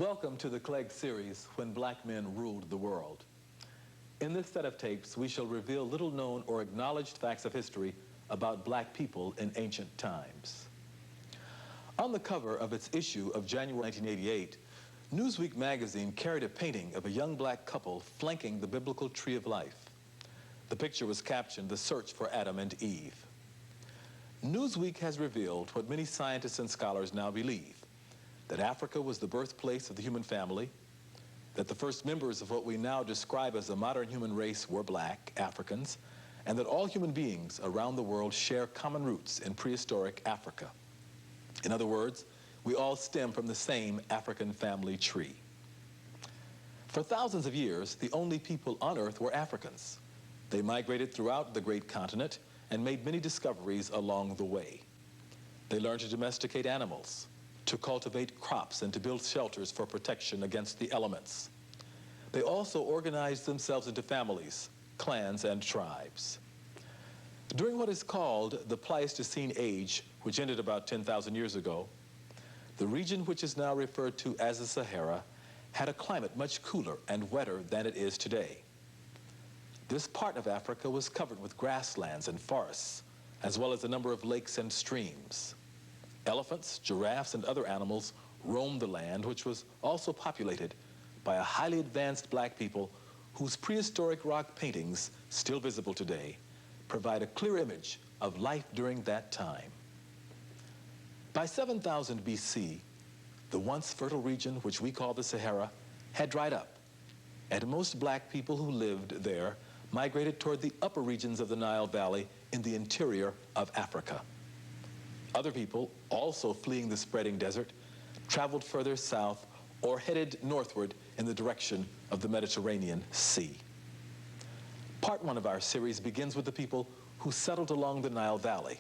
Welcome to the Clegg series, When Black Men Ruled the World. In this set of tapes, we shall reveal little-known or acknowledged facts of history about black people in ancient times. On the cover of its issue of January 1988, Newsweek magazine carried a painting of a young black couple flanking the biblical tree of life. The picture was captioned, "The Search for Adam and Eve." Newsweek has revealed what many scientists and scholars now believe, that Africa was the birthplace of the human family, that the first members of what we now describe as the modern human race were black Africans, and that all human beings around the world share common roots in prehistoric Africa. In other words, we all stem from the same African family tree. For thousands of years, the only people on Earth were Africans. They migrated throughout the great continent and made many discoveries along the way. They learned to domesticate animals, to cultivate crops, and to build shelters for protection against the elements. They also organized themselves into families, clans, and tribes. During what is called the Pleistocene Age, which ended about 10,000 years ago, the region which is now referred to as the Sahara had a climate much cooler and wetter than it is today. This part of Africa was covered with grasslands and forests, as well as a number of lakes and streams. Elephants, giraffes, and other animals roamed the land, which was also populated by a highly advanced black people whose prehistoric rock paintings, still visible today, provide a clear image of life during that time. By 7000 BC, the once fertile region, which we call the Sahara, had dried up, and most black people who lived there migrated toward the upper regions of the Nile Valley in the interior of Africa. Other people, also fleeing the spreading desert, traveled further south or headed northward in the direction of the Mediterranean Sea. Part one of our series begins with the people who settled along the Nile Valley.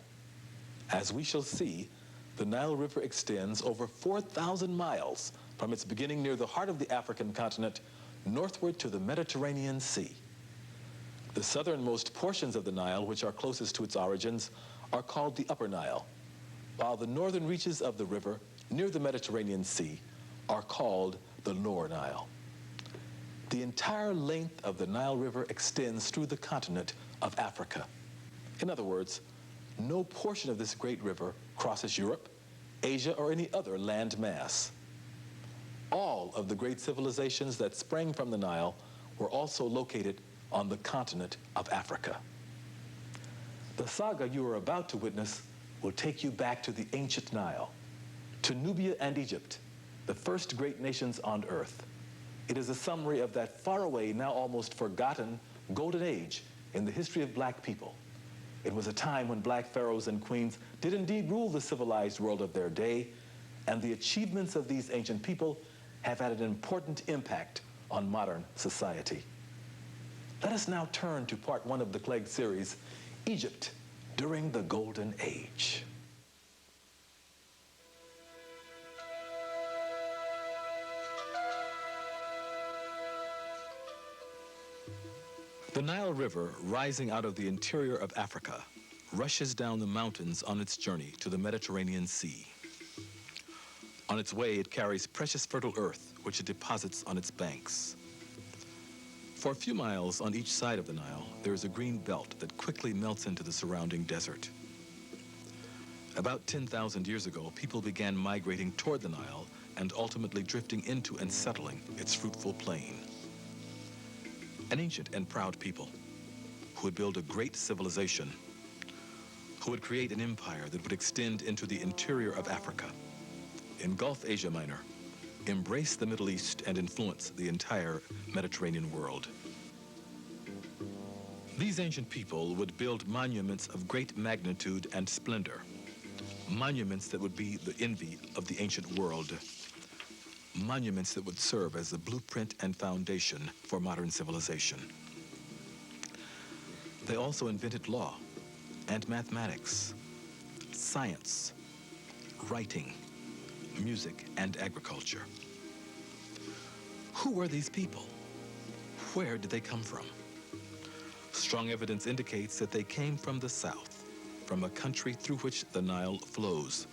As we shall see, the Nile River extends over 4,000 miles from its beginning near the heart of the African continent northward to the Mediterranean Sea. The southernmost portions of the Nile, which are closest to its origins, are called the Upper Nile, while the northern reaches of the river near the Mediterranean Sea are called the Lower Nile. The entire length of the Nile River extends through the continent of Africa. In other words, no portion of this great river crosses Europe, Asia, or any other land mass. All of the great civilizations that sprang from the Nile were also located on the continent of Africa. The saga you are about to witness will take you back to the ancient Nile, to Nubia and Egypt, the first great nations on Earth. It is a summary of that faraway, now almost forgotten, golden age in the history of black people. It was a time when black pharaohs and queens did indeed rule the civilized world of their day, and the achievements of these ancient people have had an important impact on modern society. Let us now turn to part one of the Clegg series, Egypt during the Golden Age. The Nile River, rising out of the interior of Africa, rushes down the mountains on its journey to the Mediterranean Sea. On its way, it carries precious fertile earth, which it deposits on its banks. For a few miles on each side of the Nile, there is a green belt that quickly melts into the surrounding desert. About 10,000 years ago, people began migrating toward the Nile and ultimately drifting into and settling its fruitful plain. An ancient and proud people who would build a great civilization, who would create an empire that would extend into the interior of Africa, engulf Asia Minor, embrace the Middle East, and influence the entire Mediterranean world. These ancient people would build monuments of great magnitude and splendor, monuments that would be the envy of the ancient world, monuments that would serve as the blueprint and foundation for modern civilization. They also invented law and mathematics, science, writing, music, and agriculture. Who were these people? Where did they come from? Strong evidence indicates that they came from the south, from a country through which the Nile flows,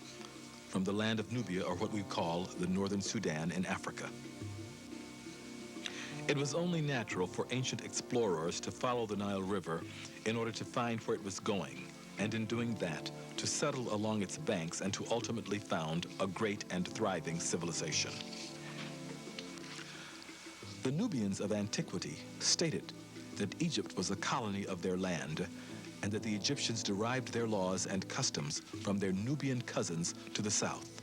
from the land of Nubia, or what we call the northern Sudan in Africa. It was only natural for ancient explorers to follow the Nile River in order to find where it was going, and in doing that, to settle along its banks and to ultimately found a great and thriving civilization. The Nubians of antiquity stated that Egypt was a colony of their land, and that the Egyptians derived their laws and customs from their Nubian cousins to the south.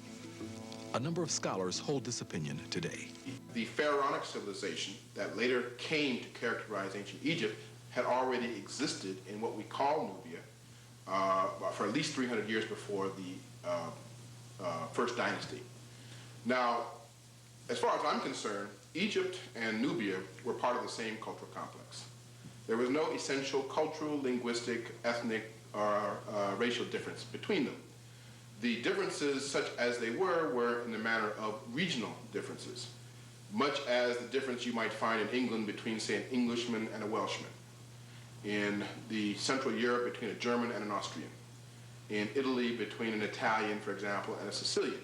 A number of scholars hold this opinion today. The pharaonic civilization that later came to characterize ancient Egypt had already existed in what we call Nubia for at least 300 years before the first dynasty. Now, as far as I'm concerned, Egypt and Nubia were part of the same cultural complex. There was no essential cultural, linguistic, ethnic, or racial difference between them. The differences, such as they were in the manner of regional differences, much as the difference you might find in England between, say, an Englishman and a Welshman, in the Central Europe between a German and an Austrian, in Italy between an Italian, for example, and a Sicilian.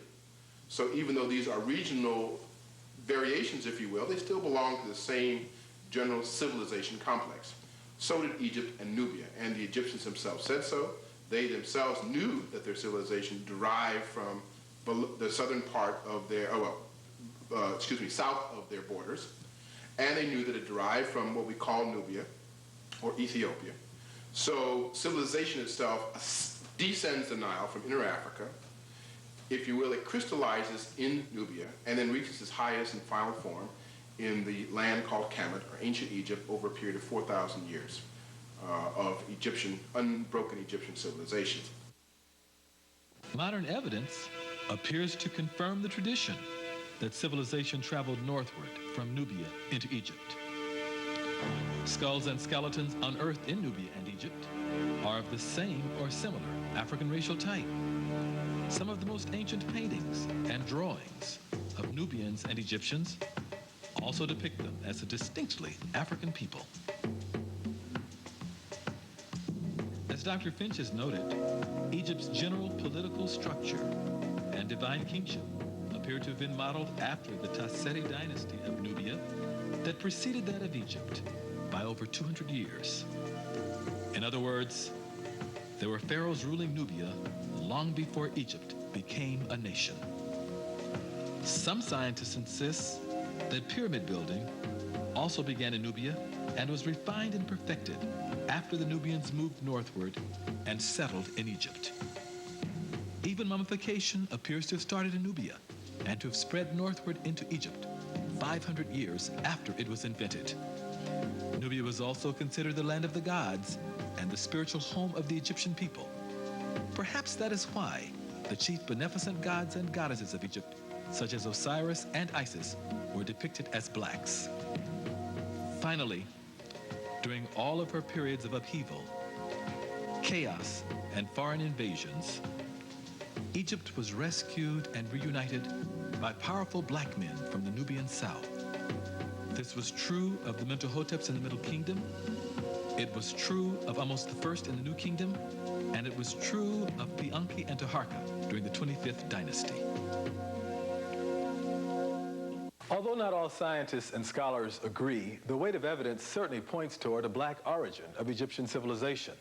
So even though these are regional variations, if you will, they still belong to the same general civilization complex. So did Egypt and Nubia, and the Egyptians themselves said so. They themselves knew that their civilization derived from the southern part of their, south of their borders, and they knew that it derived from what we call Nubia, or Ethiopia. So civilization itself descends the Nile from Inner Africa. If you will, it crystallizes in Nubia, and then reaches its highest and final form in the land called Kemet, or ancient Egypt, over a period of 4,000 years of unbroken Egyptian civilization. Modern evidence appears to confirm the tradition that civilization traveled northward from Nubia into Egypt. Skulls and skeletons unearthed in Nubia and Egypt are of the same or similar African racial type. Some of the most ancient paintings and drawings of Nubians and Egyptians also depict them as a distinctly African people. As Dr. Finch has noted, Egypt's general political structure and divine kingship appear to have been modeled after the Tasseri dynasty of Nubia that preceded that of Egypt by over 200 years. In other words, there were pharaohs ruling Nubia long before Egypt became a nation. Some scientists insist that pyramid building also began in Nubia and was refined and perfected after the Nubians moved northward and settled in Egypt. Even mummification appears to have started in Nubia and to have spread northward into Egypt 500 years after it was invented. Nubia was also considered the land of the gods and the spiritual home of the Egyptian people. Perhaps that is why the chief beneficent gods and goddesses of Egypt, such as Osiris and Isis, were depicted as blacks. Finally, during all of her periods of upheaval, chaos, and foreign invasions, Egypt was rescued and reunited by powerful black men from the Nubian south. This was true of the Mentuhoteps in the Middle Kingdom. It was true of Ahmose I in the New Kingdom, and it was true of Pianki and Taharqa during the 25th dynasty. Although not all scientists and scholars agree, the weight of evidence certainly points toward a black origin of Egyptian civilization.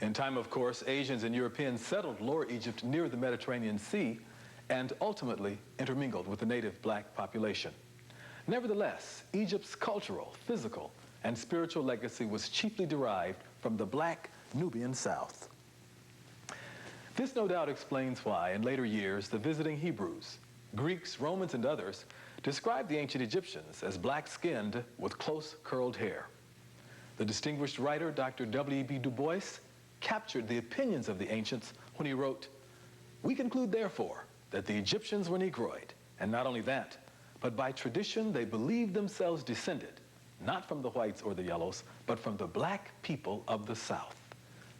In time, of course, Asians and Europeans settled Lower Egypt near the Mediterranean Sea and ultimately intermingled with the native black population. Nevertheless, Egypt's cultural, physical, and spiritual legacy was chiefly derived from the black Nubian South. This no doubt explains why, in later years, the visiting Hebrews, Greeks, Romans, and others described the ancient Egyptians as black-skinned with close curled hair. The distinguished writer, Dr. W.E.B. Du Bois, captured the opinions of the ancients when he wrote, "We conclude, therefore, that the Egyptians were Negroid, and not only that, but by tradition they believed themselves descended, not from the whites or the yellows, but from the black people of the South.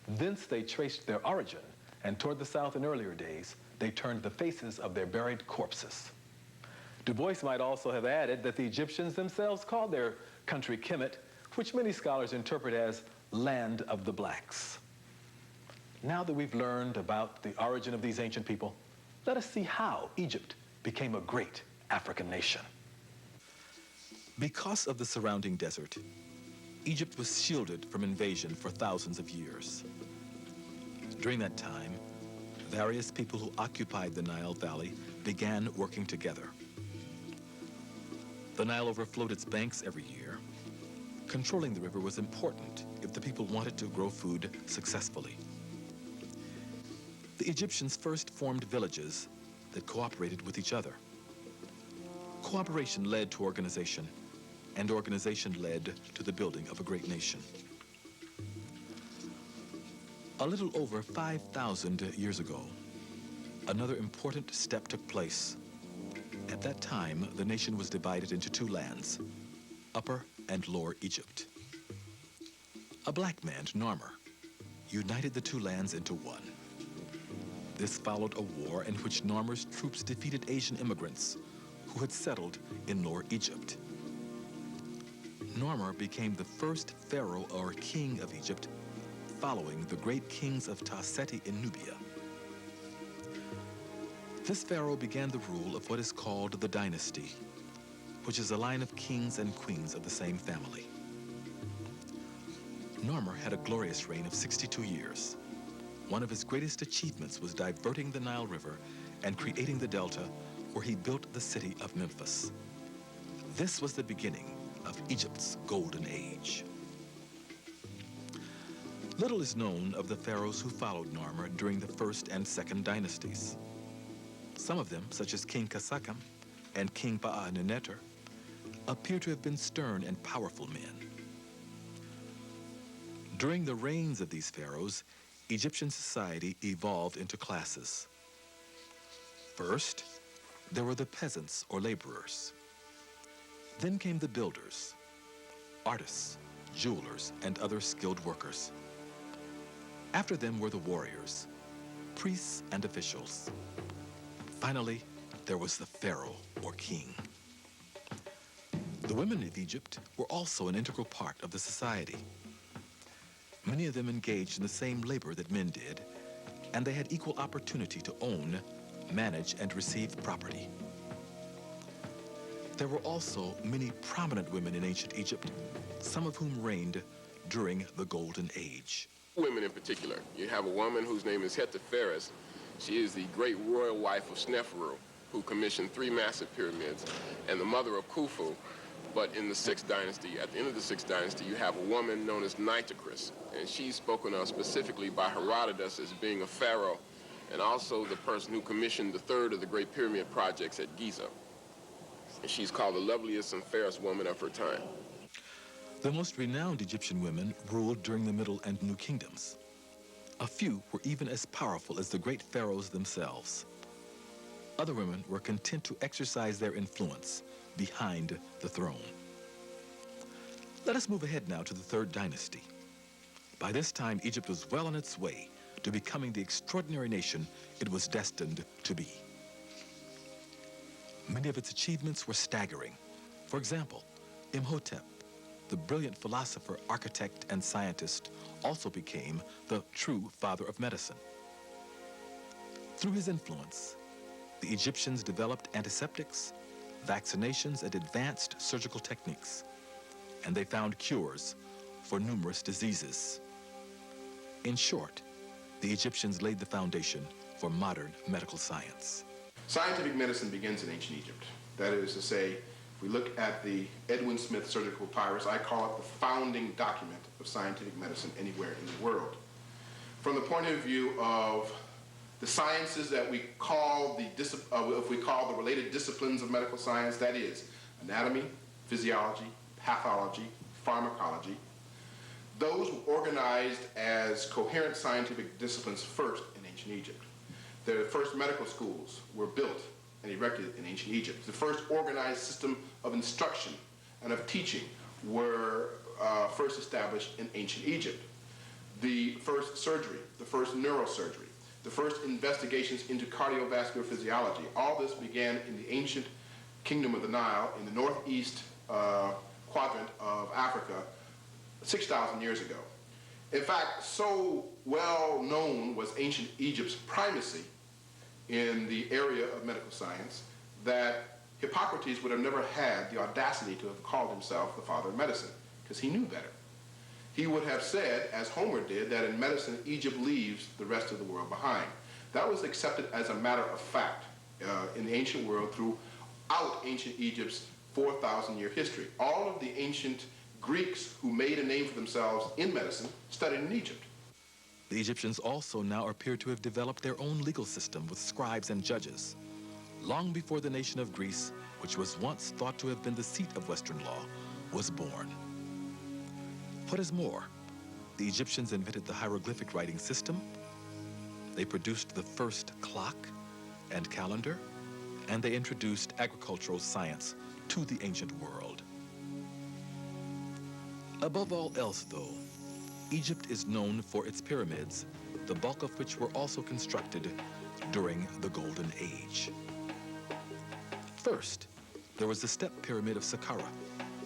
Thence they traced their origin, and toward the South in earlier days, they turned the faces of their buried corpses." Du Bois might also have added that the Egyptians themselves called their country Kemet, which many scholars interpret as land of the blacks. Now that we've learned about the origin of these ancient people, let us see how Egypt became a great African nation. Because of the surrounding desert, Egypt was shielded from invasion for thousands of years. During that time, various people who occupied the Nile Valley began working together. The Nile overflowed its banks every year. Controlling the river was important if the people wanted to grow food successfully. The Egyptians first formed villages that cooperated with each other. Cooperation led to organization, and organization led to the building of a great nation. A little over 5,000 years ago, another important step took place. At that time, the nation was divided into two lands, Upper and Lower Egypt. A black man, Narmer, united the two lands into one. This followed a war in which Narmer's troops defeated Asian immigrants who had settled in Lower Egypt. Narmer became the first pharaoh or king of Egypt, following the great kings of Ta-Seti in Nubia. This pharaoh began the rule of what is called the dynasty, which is a line of kings and queens of the same family. Narmer had a glorious reign of 62 years. One of his greatest achievements was diverting the Nile River and creating the delta where he built the city of Memphis. This was the beginning of Egypt's golden age. Little is known of the pharaohs who followed Narmer during the first and second dynasties. Some of them, such as King Kasakam and King Paa-Neneter, appear to have been stern and powerful men. During the reigns of these pharaohs, Egyptian society evolved into classes. First, there were the peasants or laborers. Then came the builders, artists, jewelers, and other skilled workers. After them were the warriors, priests, and officials. Finally, there was the pharaoh or king. The women of Egypt were also an integral part of the society. Many of them engaged in the same labor that men did, and they had equal opportunity to own, manage, and receive property. There were also many prominent women in ancient Egypt, some of whom reigned during the Golden Age. Women in particular. You have a woman whose name is Hetepheres. She is the great royal wife of Sneferu, who commissioned 3 massive pyramids, and the mother of Khufu. But in the 6th dynasty, at the end of the 6th dynasty, you have a woman known as Nitocris, and she's spoken of specifically by Herodotus as being a pharaoh, and also the person who commissioned the 3rd of the great pyramid projects at Giza. And she's called the loveliest and fairest woman of her time. The most renowned Egyptian women ruled during the Middle and New Kingdoms. A few were even as powerful as the great pharaohs themselves. Other women were content to exercise their influence behind the throne. Let us move ahead now to the 3rd dynasty. By this time, Egypt was well on its way to becoming the extraordinary nation it was destined to be. Many of its achievements were staggering. For example, Imhotep, the brilliant philosopher, architect, and scientist, also became the true father of medicine. Through his influence, the Egyptians developed antiseptics, vaccinations, and advanced surgical techniques, and they found cures for numerous diseases. In short, the Egyptians laid the foundation for modern medical science. Scientific medicine begins in ancient Egypt. That is to say, if we look at the Edwin Smith surgical papyrus, I call it the founding document of scientific medicine anywhere in the world. From the point of view of the sciences that we call if we call the related disciplines of medical science, that is anatomy, physiology, pathology, pharmacology, those were organized as coherent scientific disciplines first in ancient Egypt. The first medical schools were built and erected in ancient Egypt. The first organized system of instruction and of teaching were first established in ancient Egypt. The first surgery, the first neurosurgery, the first investigations into cardiovascular physiology, all this began in the ancient kingdom of the Nile in the northeast quadrant of Africa 6,000 years ago. In fact, so well known was ancient Egypt's primacy in the area of medical science that Hippocrates would have never had the audacity to have called himself the father of medicine, because he knew better. He would have said, as Homer did, that in medicine, Egypt leaves the rest of the world behind. That was accepted as a matter of fact in the ancient world throughout ancient Egypt's 4,000-year history. All of the ancient Greeks who made a name for themselves in medicine studied in Egypt. The Egyptians also now appear to have developed their own legal system with scribes and judges, long before the nation of Greece, which was once thought to have been the seat of Western law, was born. What is more, the Egyptians invented the hieroglyphic writing system, they produced the first clock and calendar, and they introduced agricultural science to the ancient world. Above all else, though, Egypt is known for its pyramids, the bulk of which were also constructed during the Golden Age. First, there was the step pyramid of Saqqara,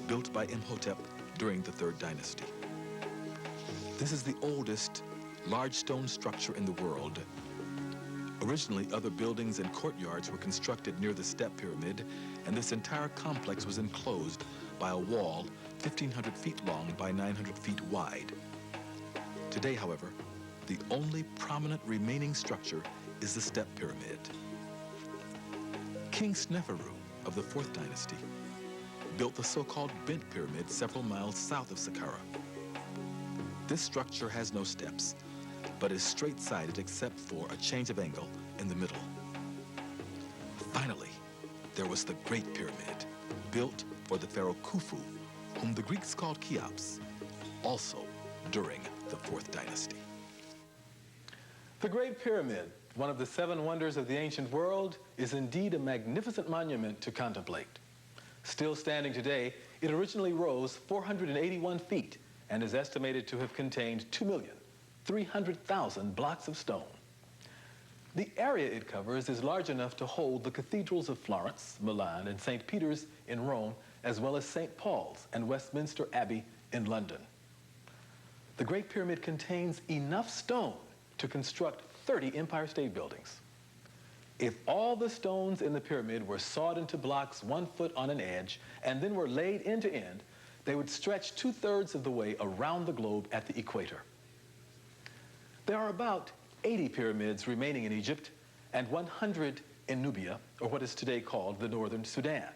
built by Imhotep during the Third Dynasty. This is the oldest large stone structure in the world. Originally, other buildings and courtyards were constructed near the step pyramid, and this entire complex was enclosed by a wall 1,500 feet long by 900 feet wide. Today, however, the only prominent remaining structure is the step pyramid. King Sneferu of the Fourth Dynasty built the so-called Bent Pyramid several miles south of Saqqara. This structure has no steps, but is straight-sided except for a change of angle in the middle. Finally, there was the Great Pyramid, built for the pharaoh Khufu, whom the Greeks called Cheops, also during the Fourth Dynasty. The Great Pyramid, one of the 7 wonders of the ancient world, is indeed a magnificent monument to contemplate. Still standing today, it originally rose 481 feet and is estimated to have contained 2,300,000 blocks of stone. The area it covers is large enough to hold the cathedrals of Florence, Milan, and St. Peter's in Rome, as well as St. Paul's and Westminster Abbey in London. The Great Pyramid contains enough stone to construct 30 Empire State Buildings. If all the stones in the pyramid were sawed into blocks 1 foot on an edge and then were laid end to end, they would stretch 2/3 of the way around the globe at the equator. There are about 80 pyramids remaining in Egypt and 100 in Nubia, or what is today called the Northern Sudan.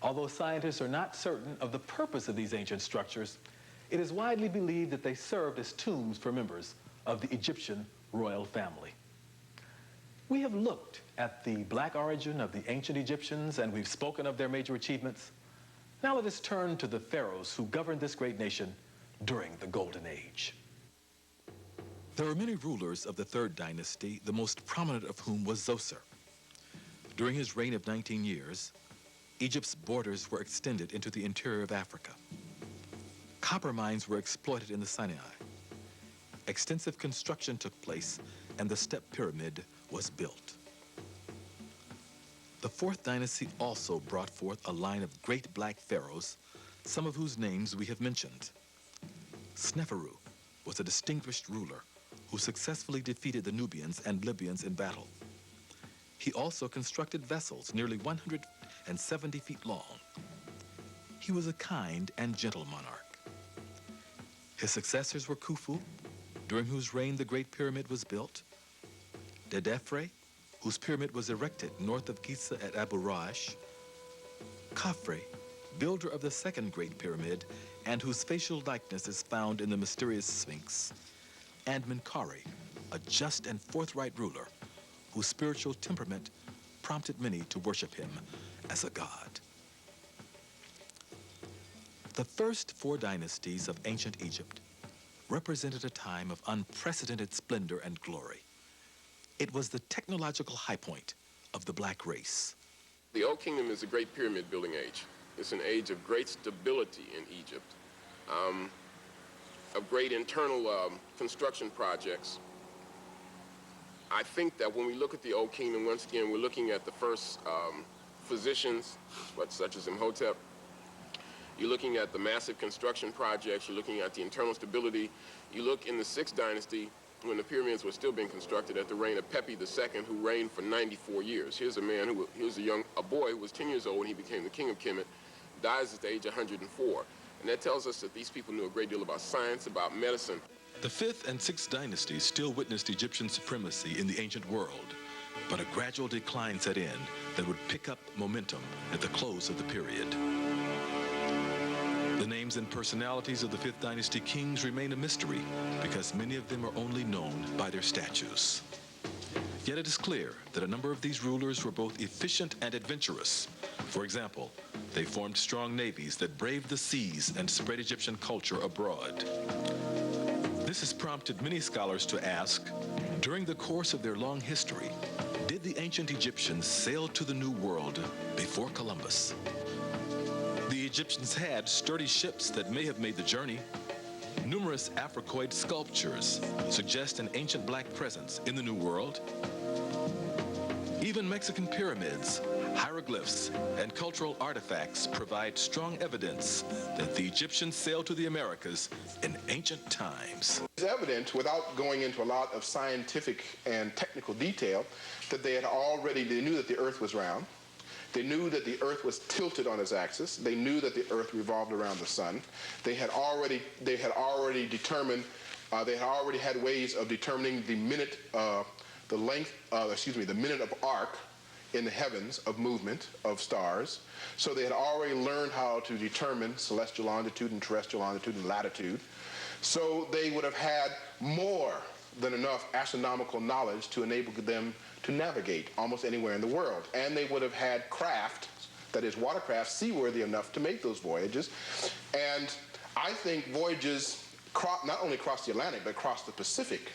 Although scientists are not certain of the purpose of these ancient structures, it is widely believed that they served as tombs for members of the Egyptian royal family. We have looked at the black origin of the ancient Egyptians, and we've spoken of their major achievements. Now let us turn to the pharaohs who governed this great nation during the Golden Age. There were many rulers of the Third Dynasty, the most prominent of whom was Zoser. During his reign of 19 years, Egypt's borders were extended into the interior of Africa. Copper mines were exploited in the Sinai. Extensive construction took place, and the step pyramid was built. The Fourth Dynasty also brought forth a line of great black pharaohs, some of whose names we have mentioned. Sneferu was a distinguished ruler who successfully defeated the Nubians and Libyans in battle. He also constructed vessels nearly 170 feet long. He was a kind and gentle monarch. His successors were Khufu, during whose reign the Great Pyramid was built, Dedefre, whose pyramid was erected north of Giza at Abu Rash, Khafre, builder of the Second Great Pyramid, and whose facial likeness is found in the mysterious Sphinx, and Menkaure, a just and forthright ruler whose spiritual temperament prompted many to worship him as a god. The first 4 dynasties of ancient Egypt represented a time of unprecedented splendor and glory. It was the technological high point of the black race. The Old Kingdom is a great pyramid building age. It's an age of great stability in Egypt, of great internal construction projects. I think that when we look at the Old Kingdom, once again, we're looking at the first physicians, such as Imhotep. You're looking at the massive construction projects. You're looking at the internal stability. You look in the Sixth Dynasty when the pyramids were still being constructed at the reign of Pepi II, who reigned for 94 years. Here's a man he was a boy who was 10 years old when he became the king of Kemet, dies at the age of 104. And that tells us that these people knew a great deal about science, about medicine. The 5th and 6th dynasties still witnessed Egyptian supremacy in the ancient world, but a gradual decline set in that would pick up momentum at the close of the period. The names and personalities of the 5th dynasty kings remain a mystery because many of them are only known by their statues. Yet it is clear that a number of these rulers were both efficient and adventurous. For example, they formed strong navies that braved the seas and spread Egyptian culture abroad. This has prompted many scholars to ask, during the course of their long history, did the ancient Egyptians sail to the New World before Columbus? The Egyptians had sturdy ships that may have made the journey. Numerous Africoid sculptures suggest an ancient black presence in the New World. Even Mexican pyramids, hieroglyphs, and cultural artifacts provide strong evidence that the Egyptians sailed to the Americas in ancient times. It's evident, without going into a lot of scientific and technical detail, that they knew that the earth was round. They knew that the earth was tilted on its axis. They knew that the earth revolved around the sun. They had already had ways of determining the minute of arc in the heavens of movement of stars. So they had already learned how to determine celestial longitude and terrestrial longitude and latitude. So they would have had more than enough astronomical knowledge to enable them to navigate almost anywhere in the world. And they would have had craft, that is watercraft, seaworthy enough to make those voyages. And I think voyages not only across the Atlantic, but across the Pacific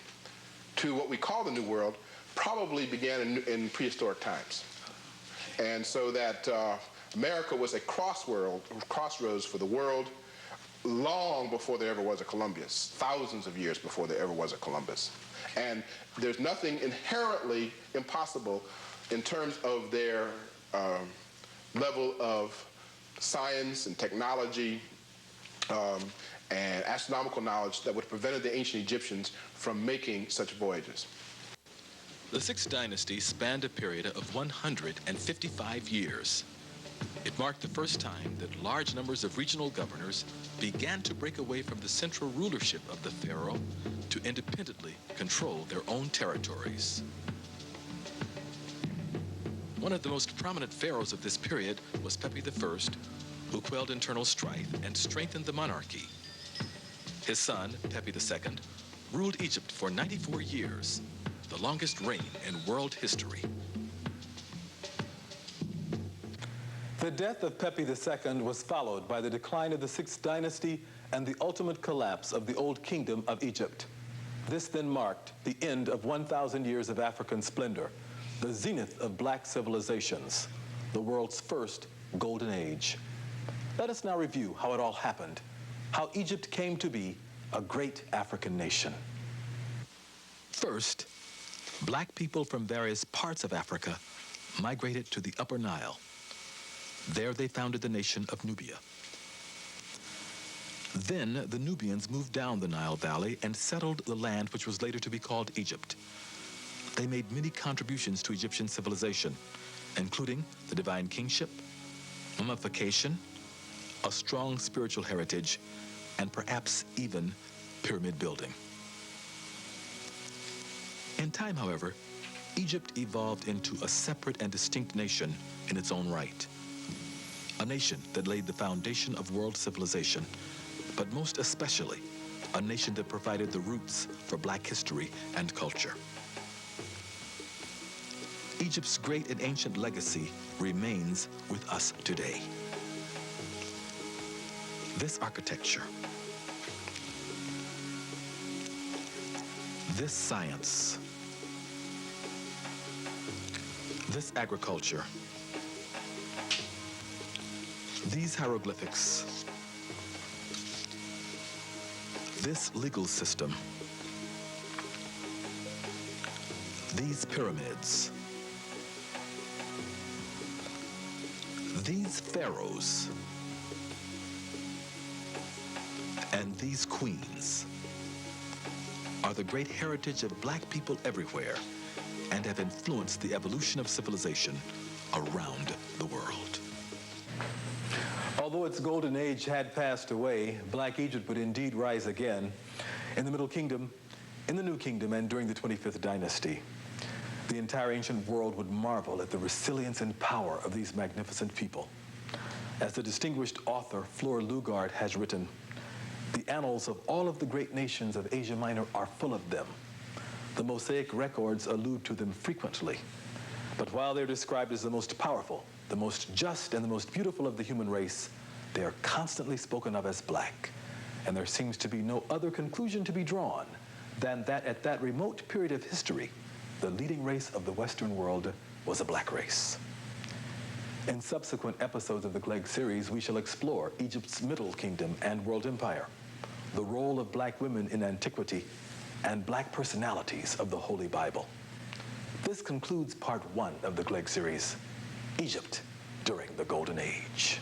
to what we call the New World probably began in prehistoric times. And so that America was a crossroads for the world long before there ever was a Columbus, thousands of years before there ever was a Columbus. And there's nothing inherently impossible in terms of their level of science and technology and astronomical knowledge that would have prevented the ancient Egyptians from making such voyages. The 6th dynasty spanned a period of 155 years. It marked the first time that large numbers of regional governors began to break away from the central rulership of the pharaoh to independently control their own territories. One of the most prominent pharaohs of this period was Pepi I, who quelled internal strife and strengthened the monarchy. His son, Pepi II, ruled Egypt for 94 years, the longest reign in world history. The death of Pepi II was followed by the decline of the 6th dynasty and the ultimate collapse of the Old Kingdom of Egypt. This then marked the end of 1,000 years of African splendor, the zenith of black civilizations, the world's first golden age. Let us now review how it all happened, how Egypt came to be a great African nation. First, black people from various parts of Africa migrated to the Upper Nile. There they founded the nation of Nubia. Then the Nubians moved down the Nile Valley and settled the land which was later to be called Egypt. They made many contributions to Egyptian civilization, including the divine kingship, mummification, a strong spiritual heritage, and perhaps even pyramid building. In time, however, Egypt evolved into a separate and distinct nation in its own right. A nation that laid the foundation of world civilization, but most especially, a nation that provided the roots for black history and culture. Egypt's great and ancient legacy remains with us today. This architecture, this science, this agriculture, these hieroglyphics, this legal system, these pyramids, these pharaohs, and these queens are the great heritage of black people everywhere and have influenced the evolution of civilization around the world. Although its golden age had passed away, Black Egypt would indeed rise again in the Middle Kingdom, in the New Kingdom, and during the 25th dynasty. The entire ancient world would marvel at the resilience and power of these magnificent people. As the distinguished author Fleur Lugard has written, the annals of all of the great nations of Asia Minor are full of them. The Mosaic records allude to them frequently. But while they're described as the most powerful, the most just, and the most beautiful of the human race, they are constantly spoken of as black. And there seems to be no other conclusion to be drawn than that at that remote period of history, the leading race of the Western world was a black race. In subsequent episodes of the Clegg series, we shall explore Egypt's Middle Kingdom and world empire, the role of black women in antiquity, and black personalities of the Holy Bible. This concludes part 1 of the Clegg series, Egypt during the Golden Age.